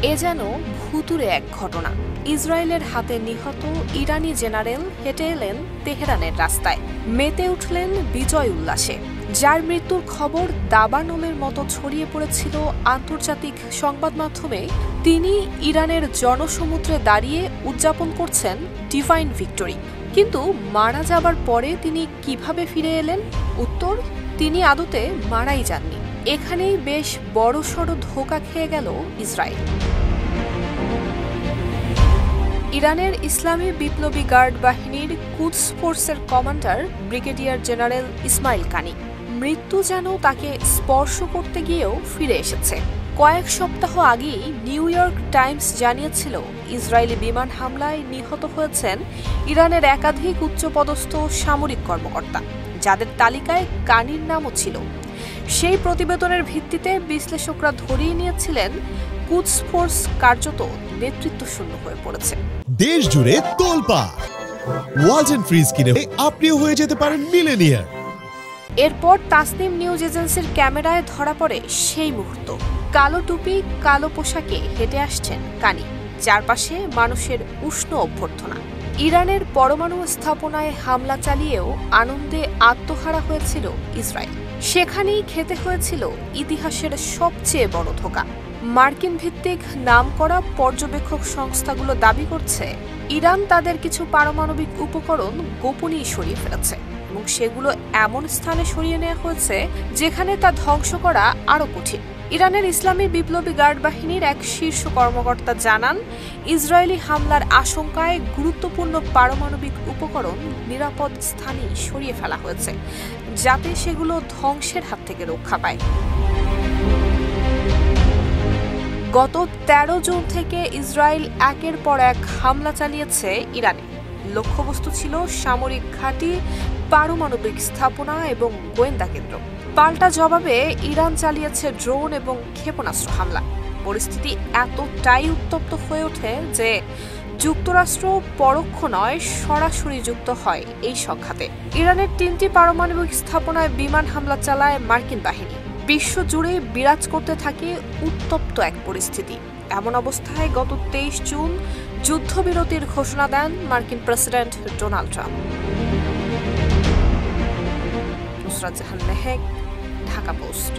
এ যেন ভুতুরে এক ঘটনা। ইসরায়েলের হাতে নিহত ইরানি জেনারেল হেঁটে এলেন তেহরানের রাস্তায়, মেতে উঠলেন বিজয় উল্লাসে। যার মৃত্যুর খবর দাবানলের মতো ছড়িয়ে পড়েছিল আন্তর্জাতিক সংবাদ মাধ্যমে, তিনি ইরানের জনসমুদ্রে দাঁড়িয়ে উদযাপন করছেন ডিভাইন ভিক্টরি। কিন্তু মারা যাবার পরে তিনি কিভাবে ফিরে এলেন? উত্তর, তিনি আদতে মারাই যাননি। এখানেই বেশ বড়সড় ধোঁকা খেয়ে গেল ইসরায়েল। ইরানের ইসলামী বিপ্লবী গার্ড বাহিনীর কুদস ফোর্সের কমান্ডার ব্রিগেডিয়ার জেনারেল ইসমাইল কানি মৃত্যু যেন তাকে স্পর্শ করতে গিয়েও ফিরে এসেছে। কয়েক সপ্তাহ আগেই নিউ ইয়র্ক টাইমস জানিয়েছিল, ইসরায়েলি বিমান হামলায় নিহত হয়েছেন ইরানের একাধিক উচ্চপদস্থ সামরিক কর্মকর্তা, যাদের তালিকায় কানির নামও ছিল। সেই প্রতিবেদনের ভিত্তিতে বিশ্লেষকরা ধরিয়ে নিয়েছিলেন কুদস ফোর্স কার্যত নেতৃত্ব শূন্য হয়ে পড়েছে। দেশ জুড়ে তোলপাড়, ওয়ালটন ফ্রিজ কিনে আপনিও হয়ে যেতে পারেন মিলেনিয়ার। এরপর তাসনিম নিউজ এজেন্সির ক্যামেরায় ধরা পড়ে সেই মুহূর্ত। কালো টুপি, কালো পোশাকে হেঁটে আসছেন কানি, চারপাশে মানুষের উষ্ণ অভ্যর্থনা। ইরানের পরমাণু স্থাপনায় হামলা চালিয়েও আনন্দে আত্মহারা হয়েছিল ইসরায়েল। সেখানেই খেতে হয়েছিল ইতিহাসের সবচেয়ে বড় ধোঁকা। মার্কিন ভিত্তিক নামকরা পর্যবেক্ষক সংস্থাগুলো দাবি করছে, ইরান তাদের কিছু পারমাণবিক উপকরণ গোপনেই সরিয়ে ফেলেছে এবং সেগুলো এমন স্থানে সরিয়ে নেওয়া হয়েছে যেখানে তা ধ্বংস করা আরও কঠিন। ইরানের ইসলামী বিপ্লবী গার্ড বাহিনীর এক শীর্ষ কর্মকর্তা জানান, ইসরায়েলি হামলার আশঙ্কায় গুরুত্বপূর্ণ পারমাণবিক উপকরণ নিরাপদ স্থানে সরিয়ে ফেলা হয়েছে, যাতে সেগুলো ধ্বংসের হাত থেকে রক্ষা পায়। গত 13 জুন থেকে ইসরায়েল একের পর এক হামলা চালিয়েছে ইরানে। লক্ষ্যবস্তু ছিল সামরিক ঘাঁটি, পারমাণবিক স্থাপনা এবং গোয়েন্দা কেন্দ্র। পাল্টা জবাবে ইরান চালিয়েছে ড্রোন এবং ক্ষেপণাস্ত্র হামলা। পরিস্থিতি এতটাই উত্তপ্ত হয়ে ওঠে যে যুক্তরাষ্ট্র পরোক্ষ নয় সরাসরি যুক্ত হয় এই সংঘাতে। ইরানের 3টি পারমাণবিক স্থাপনায় বিমান হামলা চালায় মার্কিন বাহিনী। বিশ্বজুড়ে বিরাজ করতে থাকে উত্তপ্ত এক পরিস্থিতি। এমন অবস্থায় গত 23 জুন যুদ্ধবিরতির ঘোষণা দেন মার্কিন president Donald Trump. Nusrat Jahan Mehak, Dhaka post.